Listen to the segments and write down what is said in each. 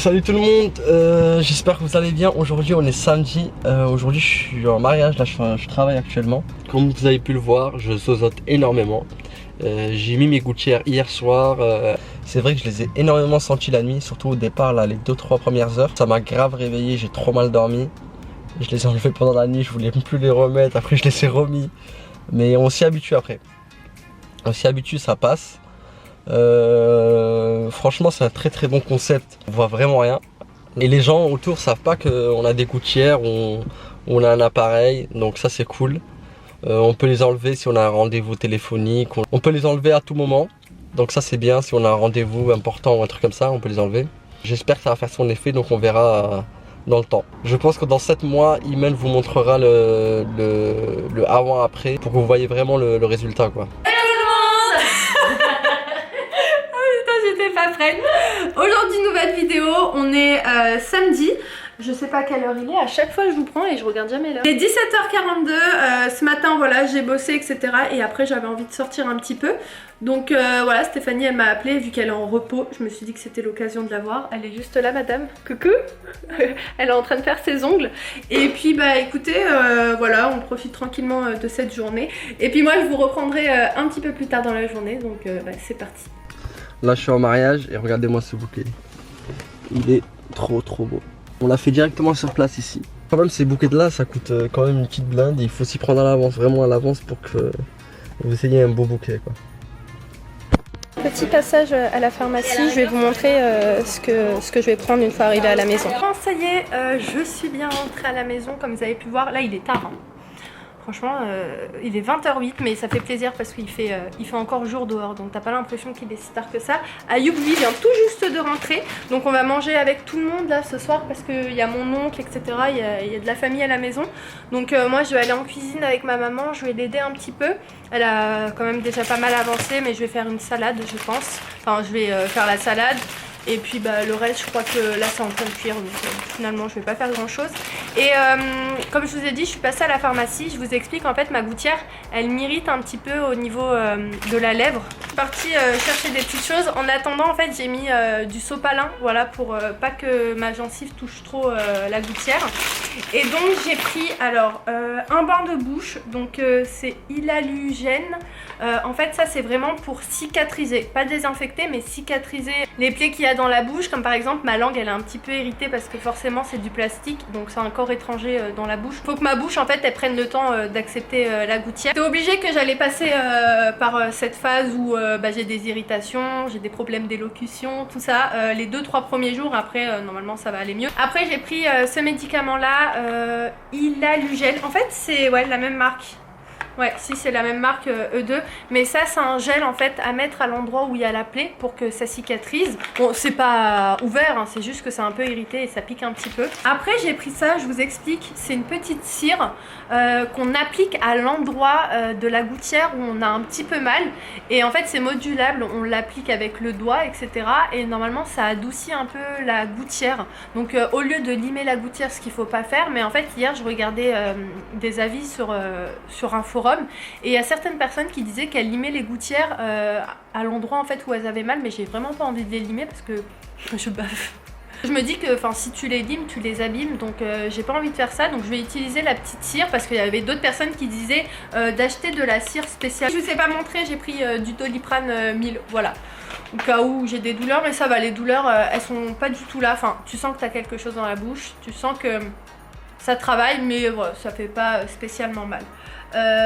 Salut tout le monde, j'espère que vous allez bien. Aujourd'hui on est samedi, aujourd'hui je suis en mariage, là je travaille actuellement. Comme vous avez pu le voir, je zozote énormément. J'ai mis mes gouttières hier soir, c'est vrai que je les ai énormément sentis la nuit, surtout au départ là, les 2-3 premières heures. Ça m'a grave réveillé, j'ai trop mal dormi. Je les ai enlevés pendant la nuit, je voulais plus les remettre, après je les ai remis. Mais on s'y habitue après. On s'y habitue, ça passe. Franchement c'est un très bon concept, on voit vraiment rien et les gens autour savent pas qu'on a des gouttières, on a un appareil, donc ça c'est cool. On peut les enlever si on a un rendez-vous téléphonique, on peut les enlever à tout moment, donc ça c'est bien. Si on a un rendez-vous important ou un truc comme ça, on peut les enlever. J'espère que ça va faire son effet, donc on verra dans le temps. Je pense que dans 7 mois Imen vous montrera le avant après pour que vous voyez vraiment le résultat quoi. Pas prête. Aujourd'hui nouvelle vidéo, on est samedi. Je sais pas quelle heure il est, à chaque fois je vous prends et je regarde jamais l'heure. Il est 17h42, ce matin voilà j'ai bossé etc. Et après j'avais envie de sortir un petit peu. Donc voilà, Stéphanie elle m'a appelé vu qu'elle est en repos. Je me suis dit que c'était l'occasion de la voir. Elle est juste là madame, coucou. Elle est en train de faire ses ongles. Et puis bah écoutez, voilà on profite tranquillement de cette journée. Et puis moi je vous reprendrai un petit peu plus tard dans la journée. Donc bah, c'est parti. Là je suis en mariage et regardez-moi ce bouquet. Il est trop beau. On l'a fait directement sur place ici. Quand même ces bouquets de là ça coûte quand même une petite blinde. Il faut s'y prendre à l'avance, vraiment à l'avance pour que vous ayez un beau bouquet quoi. Petit passage à la pharmacie, je vais vous montrer ce que je vais prendre une fois arrivée à la maison. Bon, ça y est, je suis bien rentrée à la maison comme vous avez pu voir. Là il est tard. Hein. Franchement, il est 20h08, mais ça fait plaisir parce qu'il fait encore jour dehors, donc t'as pas l'impression qu'il est si tard que ça. Ayoub, lui, vient tout juste de rentrer, donc on va manger avec tout le monde là ce soir parce qu'il y a mon oncle, etc. Il y a de la famille à la maison. Donc moi, je vais aller en cuisine avec ma maman, je vais l'aider un petit peu. Elle a quand même déjà pas mal avancé, mais je vais faire une salade, je pense. Enfin, je vais faire la salade. Et puis bah, le reste je crois que là c'est en train de cuire, donc finalement je vais pas faire grand chose. Et comme je vous ai dit, je suis passée à la pharmacie. Je vous explique, en fait ma gouttière elle m'irrite un petit peu au niveau de la lèvre. Je suis partie chercher des petites choses. En attendant en fait j'ai mis du sopalin, voilà, pour pas que ma gencive touche trop la gouttière. Et donc j'ai pris alors un bain de bouche, donc c'est Hylalugène. En fait ça c'est vraiment pour cicatriser, pas désinfecter mais cicatriser les plaies qu'il y a dans la bouche. Comme par exemple ma langue elle est un petit peu irritée parce que forcément c'est du plastique, donc c'est un corps étranger dans la bouche. Faut que ma bouche en fait elle prenne le temps d'accepter la gouttière. J'étais obligée que j'allais passer par cette phase où bah, j'ai des irritations, j'ai des problèmes d'élocution, tout ça les 2-3 premiers jours. Après normalement ça va aller mieux. Après j'ai pris ce médicament là, Hylalugène. En fait c'est ouais, la même marque. Ouais, si c'est la même marque E2, mais ça c'est un gel en fait à mettre à l'endroit où il y a la plaie pour que ça cicatrise. Bon, c'est pas ouvert, hein, c'est juste que c'est un peu irrité et ça pique un petit peu. Après j'ai pris ça, je vous explique, c'est une petite cire qu'on applique à l'endroit de la gouttière où on a un petit peu mal. Et en fait c'est modulable, on l'applique avec le doigt, etc. Et normalement ça adoucit un peu la gouttière. Donc au lieu de limer la gouttière, ce qu'il faut pas faire, mais en fait hier je regardais des avis sur un forum. Et il y a certaines personnes qui disaient qu'elles limaient les gouttières à l'endroit en fait où elles avaient mal, mais j'ai vraiment pas envie de les limer parce que je baffe. Je me dis que si tu les limes, tu les abîmes, donc j'ai pas envie de faire ça. Donc je vais utiliser la petite cire parce qu'il y avait d'autres personnes qui disaient d'acheter de la cire spéciale. Je vous ai pas montré, j'ai pris du Doliprane 1000, voilà. Au cas où j'ai des douleurs, mais ça va, les douleurs elles sont pas du tout là. Enfin, tu sens que tu as quelque chose dans la bouche, tu sens que ça travaille, mais voilà, ça fait pas spécialement mal.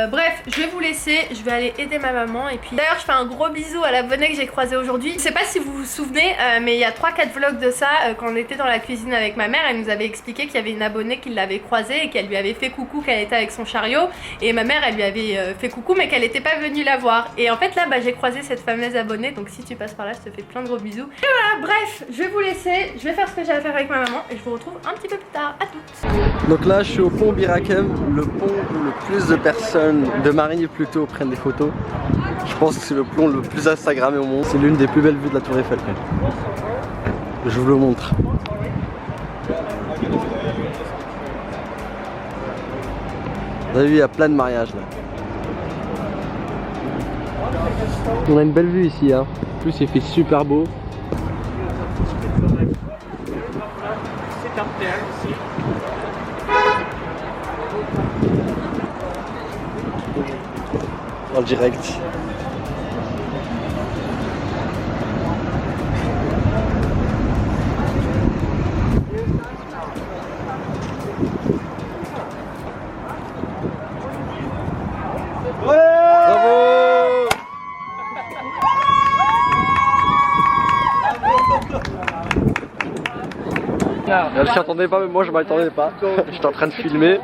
Bref, je vais vous laisser, je vais aller aider ma maman. Et puis d'ailleurs je fais un gros bisou à l'abonnée que j'ai croisée aujourd'hui. Je sais pas si vous vous souvenez, mais il y a 3-4 vlogs de ça, quand on était dans la cuisine avec ma mère, elle nous avait expliqué qu'il y avait une abonnée qui l'avait croisée et qu'elle lui avait fait coucou, qu'elle était avec son chariot. Et ma mère elle lui avait fait coucou mais qu'elle n'était pas venue la voir. Et en fait là bah, j'ai croisé cette fameuse abonnée, donc si tu passes par là je te fais plein de gros bisous. Et voilà, bref, je vais vous laisser, je vais faire ce que j'ai à faire avec ma maman et je vous retrouve un petit peu plus tard. À toutes. Donc là je suis au pont Bir Hakeim, le pont où le plus de personnes, de mariés plutôt, prennent des photos. Je pense que c'est le pont le plus instagrammé au monde. C'est l'une des plus belles vues de la Tour Eiffel. Je vous le montre. Vous avez vu, il y a plein de mariages là. On a une belle vue ici, hein. En plus il fait super beau. En direct. Bravo! Elle s'y attendait pas, mais moi je m'attendais pas. J'étais en train de filmer.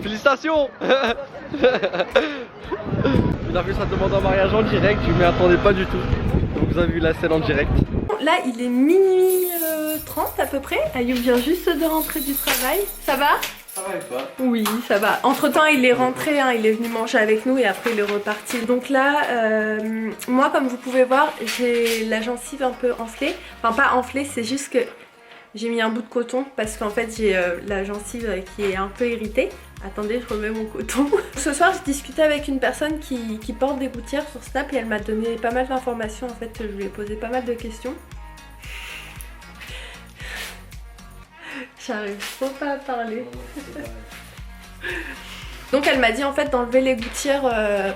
Félicitations. Il a fait sa demande en mariage en direct, je m'y attendais pas du tout. Donc vous avez vu la scène en direct. Là il est minuit 30 à peu près. Ayoub vient juste de rentrer du travail. Ça va? Ça va et toi? Oui, ça va. Entre temps, il est rentré, hein, il est venu manger avec nous et après il est reparti. Donc là, moi, comme vous pouvez voir, j'ai la gencive un peu enflée. Enfin, pas enflée, c'est juste que j'ai mis un bout de coton parce qu'en fait, j'ai la gencive qui est un peu irritée. Attendez, je remets mon coton. Ce soir, je discutais avec une personne qui porte des gouttières sur Snap et elle m'a donné pas mal d'informations. En fait, je lui ai posé pas mal de questions. J'arrive trop pas à parler. Donc elle m'a dit en fait d'enlever les gouttières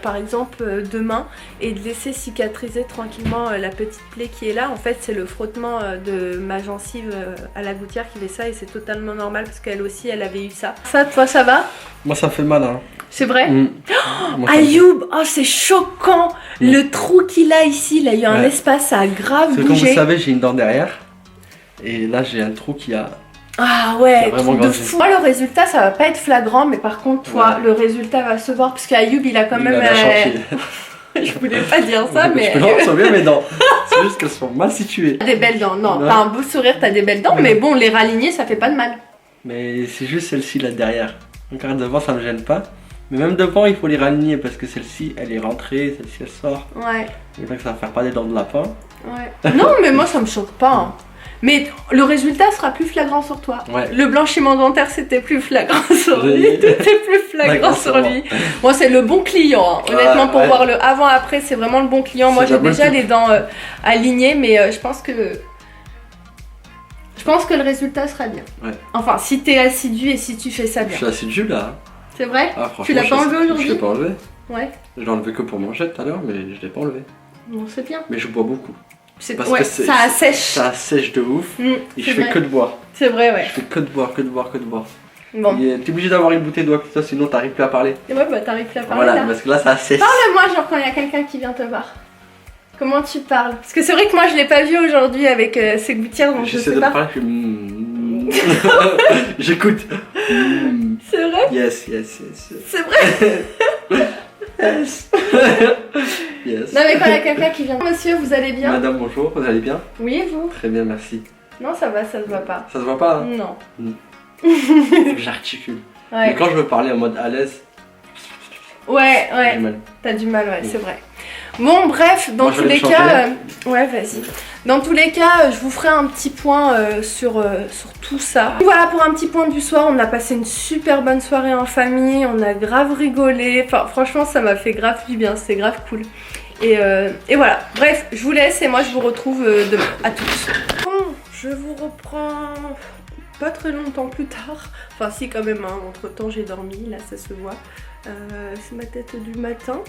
par exemple demain et de laisser cicatriser tranquillement la petite plaie qui est là. En fait c'est le frottement de ma gencive à la gouttière qui fait ça et c'est totalement normal parce qu'elle aussi elle avait eu ça. Ça toi ça va? Moi ça fait mal hein. C'est vrai? Oh, Ayoub, oh c'est choquant. Le trou qu'il a ici, il a eu un espace, ça a grave bougé. Comme vous savez j'ai une dent derrière et là j'ai un trou qui a... Ah ouais, truc de fou. Moi le résultat ça va pas être flagrant mais par contre toi le résultat va se voir parce qu'Ayoub il a quand même... Je voulais pas dire ça mais... Je peux en sauver mes dents. C'est juste qu'elles sont mal situées. T'as des belles dents, non, t'as un beau sourire, t'as des belles dents mais bon les raligner ça fait pas de mal. Mais c'est juste celle-ci là derrière. Donc devant ça me gêne pas. Mais même devant il faut les raligner parce que celle-ci elle est rentrée, celle-ci elle sort. Ouais. Donc ça va faire pas des dents de lapin. Ouais. Non mais moi ça me choque pas hein. Mais le résultat sera plus flagrant sur toi. Ouais. Le blanchiment dentaire c'était plus flagrant sur lui, c'était plus flagrant sur lui. Moi c'est le bon client, hein. Honnêtement pour voir le avant-après c'est vraiment le bon client. Moi j'ai déjà les dents alignées mais je pense que le résultat sera bien. Ouais. Enfin si t'es assidu et si tu fais ça bien. Je suis assidu là. C'est vrai? Ah, tu l'as pas enlevé aujourd'hui? Je l'ai pas enlevé. Ouais. Je l'ai enlevé que pour manger tout à l'heure mais je l'ai pas enlevé. Bon c'est bien. Mais je bois beaucoup. Parce que ça assèche. Ça assèche de ouf. Et je fais que de boire. C'est vrai, ouais. Je fais que de boire, que de boire, que de boire. Bon. T'es obligé d'avoir une bouteille d'eau avec toi, sinon t'arrives plus à parler. Et ouais, bah t'arrives plus à parler. Voilà, là. parce que là ça assèche. Parle-moi, genre quand il y a quelqu'un qui vient te voir. Comment tu parles? Parce que c'est vrai que moi je l'ai pas vu aujourd'hui avec ces gouttières, donc je sais pas. Parler, j'écoute. C'est vrai? Yes. C'est vrai? Yes. Yes. Non mais quand il y a quelqu'un qui vient. Monsieur, vous allez bien? Madame, bonjour, vous allez bien? Oui, et vous? Très bien, merci. Non, ça va, ça se voit pas. Ça se voit pas hein? Non. J'articule. Ouais. Mais quand je veux parler en mode à l'aise, ouais. T'as du mal, ouais, c'est vrai. Bon, bref, dans tous les cas... ouais, vas-y. Dans tous les cas, je vous ferai un petit point sur tout ça. Voilà pour un petit point du soir. On a passé une super bonne soirée en famille. On a grave rigolé. Enfin, franchement, ça m'a fait grave du bien. C'était grave cool. Et voilà. Bref, je vous laisse et moi, je vous retrouve demain. À tous. Bon, je vous reprends pas très longtemps plus tard. Enfin, si, quand même. Hein. Entre-temps, j'ai dormi. Là, ça se voit. C'est ma tête du matin.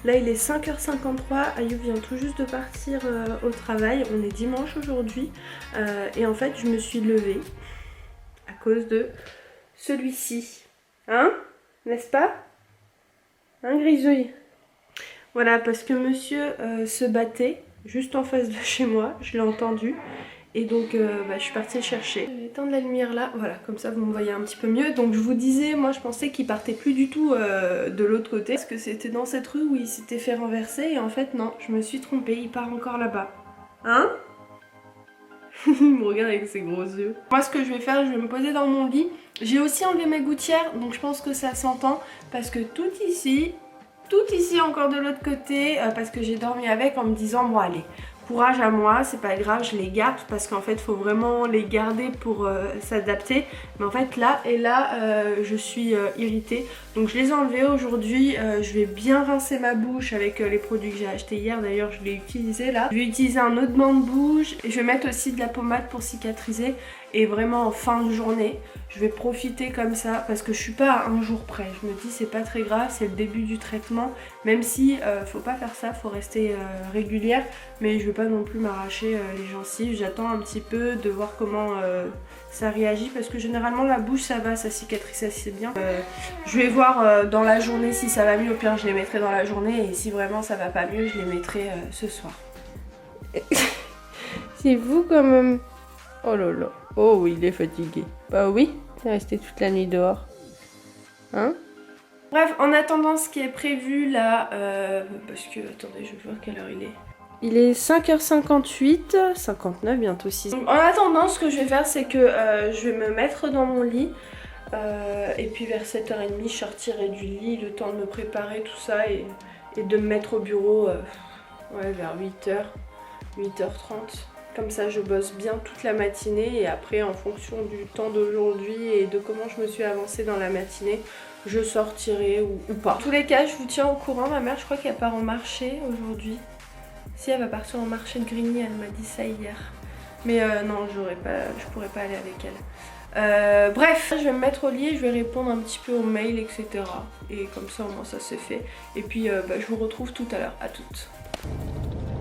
Là il est 5h53, Ayoub vient tout juste de partir au travail. On est dimanche aujourd'hui et en fait je me suis levée à cause de celui-ci. Hein? N'est-ce pas? Hein, Grisouille? Voilà, parce que monsieur se battait juste en face de chez moi, je l'ai entendu. Et donc je suis partie le chercher. Je vais éteindre la lumière là, voilà, comme ça vous me voyez un petit peu mieux. Donc je vous disais, moi je pensais qu'il partait plus du tout de l'autre côté. Parce que c'était dans cette rue où il s'était fait renverser. Et en fait non, je me suis trompée, il part encore là-bas. Hein? Il me regarde avec ses gros yeux. Moi ce que je vais faire, je vais me poser dans mon lit. J'ai aussi enlevé mes gouttières, donc je pense que ça s'entend. Parce que tout ici encore de l'autre côté, parce que j'ai dormi avec en me disant bon allez, courage à moi, c'est pas grave, je les garde parce qu'en fait il faut vraiment les garder pour s'adapter. Mais en fait là et là je suis irritée, donc je les ai enlevés aujourd'hui. Je vais bien rincer ma bouche avec les produits que j'ai achetés hier, d'ailleurs je l'ai utilisé là. Je vais utiliser un autre banc de bouche et je vais mettre aussi de la pommade pour cicatriser. Et vraiment en fin de journée, je vais profiter comme ça parce que je suis pas à un jour près. Je me dis c'est pas très grave, c'est le début du traitement. Même si faut pas faire ça, faut rester régulière. Mais je vais pas non plus m'arracher les gencives. J'attends un petit peu de voir comment ça réagit parce que généralement la bouche ça va, ça cicatrise assez bien. Je vais voir dans la journée si ça va mieux. Au pire je les mettrai dans la journée et si vraiment ça va pas mieux, je les mettrai ce soir. C'est vous comme... Oh là là. Oh, il est fatigué. Bah oui, il est resté toute la nuit dehors. Hein? Bref, en attendant ce qui est prévu là, parce que, attendez, je vais voir quelle heure il est. Il est 5h58, 59, bientôt 6. Donc, en attendant, ce que je vais faire, c'est que je vais me mettre dans mon lit. Et puis vers 7h30, je sortirai du lit, le temps de me préparer, tout ça, et de me mettre au bureau ouais, vers 8h, 8h30. Comme ça je bosse bien toute la matinée et après en fonction du temps d'aujourd'hui et de comment je me suis avancée dans la matinée, je sortirai ou pas. En tous les cas, je vous tiens au courant. Ma mère, je crois qu'elle part en marché aujourd'hui. Si, elle va partir en marché de Grigny, elle m'a dit ça hier. Mais non, je pourrais pas aller avec elle. Bref, je vais me mettre au lit et je vais répondre un petit peu aux mails, etc. Et comme ça au moins ça c'est fait. Et puis je vous retrouve tout à l'heure, à toutes.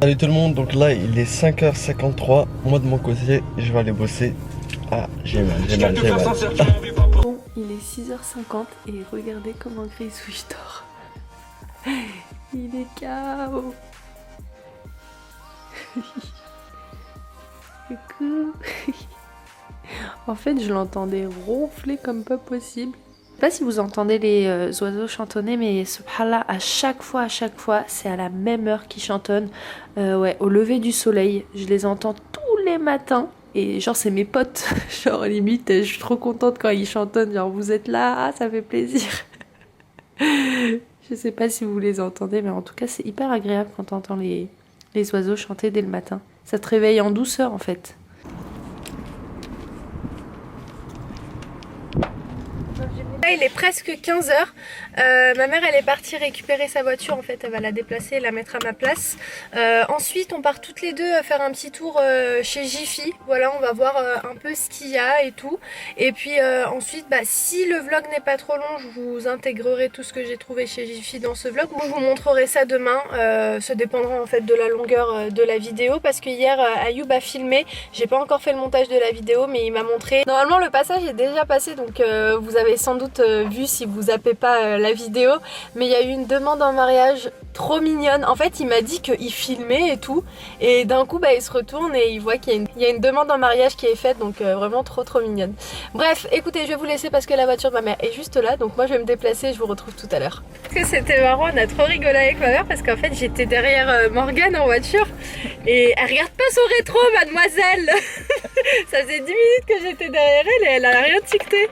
Salut tout le monde, donc là il est 5h53, moi de mon côté je vais aller bosser. Ah j'ai mal. Bon, il est 6h50 et regardez comment Gris Switch dort. Il est KO. Coucou. En fait je l'entendais ronfler comme pas possible. Je sais pas si vous entendez les oiseaux chantonner, mais subhanallah, à chaque fois, c'est à la même heure qu'ils chantonnent. Ouais, au lever du soleil. Je les entends tous les matins. Et genre, c'est mes potes. Genre, limite, je suis trop contente quand ils chantonnent. Genre, vous êtes là, ah, ça fait plaisir. Je sais pas si vous les entendez, mais en tout cas, c'est hyper agréable quand t'entends les oiseaux chanter dès le matin. Ça te réveille en douceur, en fait. Il est presque 15h. Ma mère elle est partie récupérer sa voiture, en fait elle va la déplacer et la mettre à ma place. Ensuite on part toutes les deux faire un petit tour chez Jiffy. Voilà, on va voir un peu ce qu'il y a et tout. Et puis ensuite si le vlog n'est pas trop long, je vous intégrerai tout ce que j'ai trouvé chez Jiffy dans ce vlog. Je vous montrerai ça demain. Ça dépendra en fait de la longueur de la vidéo parce que hier Ayoub a filmé. J'ai pas encore fait le montage de la vidéo mais il m'a montré. Normalement le passage est déjà passé, donc vous avez sans doute vu si vous zappez pas la vidéo, mais il y a eu une demande en mariage trop mignonne. En fait il m'a dit qu'il filmait et tout et d'un coup il se retourne et il voit qu'il y a une demande en mariage qui est faite, donc vraiment trop mignonne. Bref, écoutez, je vais vous laisser parce que la voiture de ma mère est juste là, donc moi je vais me déplacer et je vous retrouve tout à l'heure. Parce que c'était marrant, on a trop rigolé avec ma mère parce qu'en fait j'étais derrière Morgane en voiture et elle regarde pas son rétro, mademoiselle. Ça faisait 10 minutes que j'étais derrière elle et elle a rien ticté.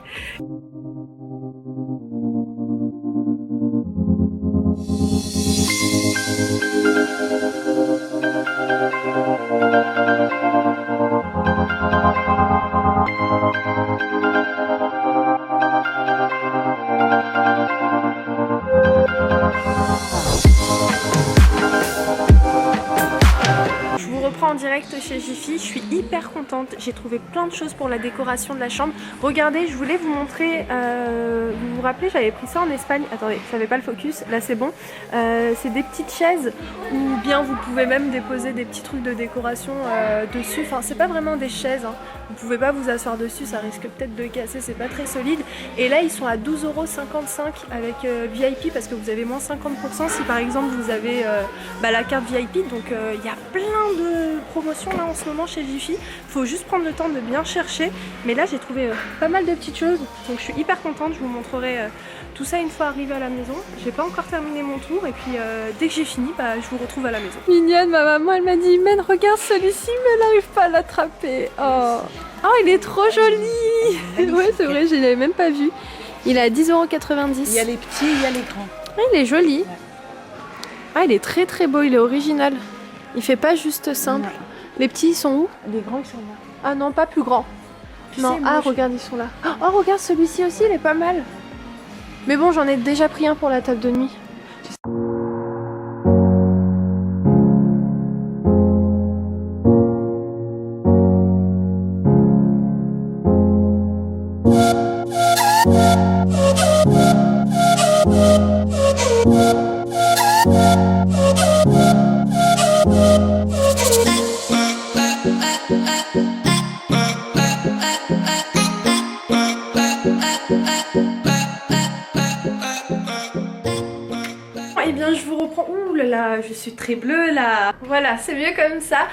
Je vous reprends en direct chez Jiffy, je suis hyper contente, j'ai trouvé plein de choses pour la décoration de la chambre. Regardez, je voulais vous montrer, vous vous rappelez, j'avais pris ça en Espagne, attendez, ça n'avait pas le focus, là c'est bon. C'est des petites chaises ou bien vous pouvez même déposer des petits trucs de décoration dessus. Enfin c'est pas vraiment des chaises, hein. Vous pouvez pas vous asseoir dessus, ça risque peut-être de casser, c'est pas très solide. Et là ils sont à 12,55 € avec VIP parce que vous avez moins 50% si par exemple vous avez la carte VIP. Donc il y a plein de promotions là en ce moment chez Jiffy. Faut juste prendre le temps de bien chercher. Mais là j'ai trouvé pas mal de petites choses, donc je suis hyper contente. Je vous montrerai tout ça une fois arrivé à la maison. J'ai pas encore terminé mon tour et puis dès que j'ai fini, je vous retrouve à la maison. Mignonne, ma maman elle m'a dit Men regarde celui-ci mais elle n'arrive pas à l'attraper. Oh il est trop joli. Ouais c'est vrai, je l'avais même pas vu. Il est à 10,90 €. Il y a les petits, il y a les grands. Ah, il est joli. Ah il est très beau, il est original. Il fait pas juste simple. Non. Les petits ils sont où? Les grands ils sont là. Ah non, pas plus grands. Non, ah regarde, ils sont là. Oh regarde, celui-ci aussi, il est pas mal. Mais bon, j'en ai déjà pris un pour la table de nuit. Eh bien je vous reprends, ouh là là, je suis très bleue là. Voilà, c'est mieux comme ça.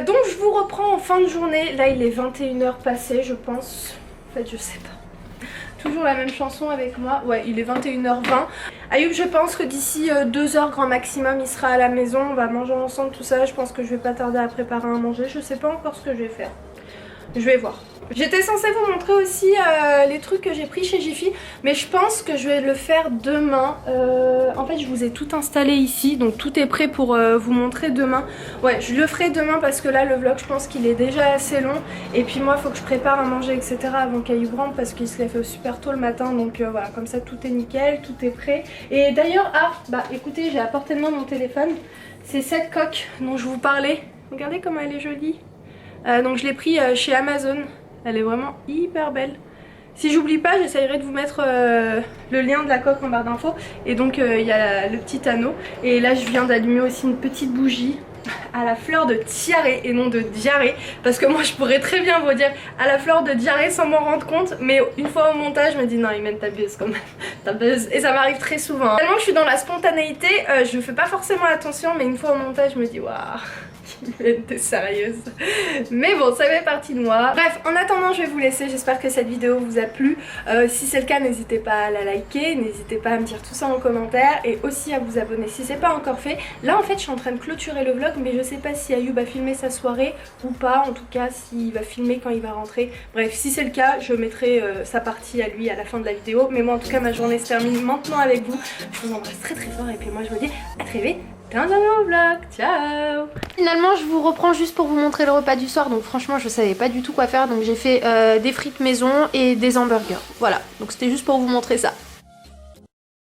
Donc je vous reprends en fin de journée. Là il est 21h passé je pense. En fait je sais pas. Toujours la même chanson avec moi. Ouais, il est 21h20. Ayoub, je pense que d'ici 2 heures grand maximum il sera à la maison. On va manger ensemble tout ça. Je pense que je vais pas tarder à préparer à manger. Je sais pas encore ce que je vais faire. Je vais voir. J'étais censée vous montrer aussi les trucs que j'ai pris chez Jiffy, mais je pense que je vais le faire demain. En fait je vous ai tout installé ici, donc tout est prêt pour vous montrer demain. Ouais, je le ferai demain parce que là le vlog je pense qu'il est déjà assez long. Et puis moi il faut que je prépare à manger etc avant qu'Ayoub rentre parce qu'il se lève super tôt le matin. Donc voilà, comme ça tout est nickel, tout est prêt. Et d'ailleurs, ah bah écoutez, j'ai à portée de main mon téléphone. C'est cette coque dont je vous parlais. Regardez comment elle est jolie. Donc je l'ai pris chez Amazon. Elle est vraiment hyper belle. Si j'oublie pas, j'essayerai de vous mettre le lien de la coque en barre d'infos. Et donc il y a le petit anneau. Et là je viens d'allumer aussi une petite bougie à la fleur de tiare et non de diarrhée. Parce que moi je pourrais très bien vous dire à la fleur de diarrhée sans m'en rendre compte. Mais une fois au montage je me dis non Imen t'abuses quand même. T'abuses. Et ça m'arrive très souvent. Tellement que je suis dans la spontanéité, je fais pas forcément attention. Mais une fois au montage je me dis waouh. T'es sérieuse. Mais bon, ça fait partie de moi. Bref, en attendant je vais vous laisser. J'espère que cette vidéo vous a plu. Si c'est le cas, n'hésitez pas à la liker. N'hésitez pas à me dire tout ça en commentaire. Et aussi à vous abonner si c'est pas encore fait. Là en fait je suis en train de clôturer le vlog. Mais je sais pas si Ayoub va filmer sa soirée ou pas. En tout cas s'il va filmer quand il va rentrer. Bref, si c'est le cas, je mettrai sa partie à lui à la fin de la vidéo. Mais moi en tout cas ma journée se termine maintenant avec vous. Je vous embrasse très très fort. Et puis moi je vous dis à très vite dans un nouveau vlog. Ciao. Finalement je vous reprends juste pour vous montrer le repas du soir. Donc franchement je savais pas du tout quoi faire. Donc j'ai fait des frites maison et des hamburgers. Voilà, donc c'était juste pour vous montrer ça.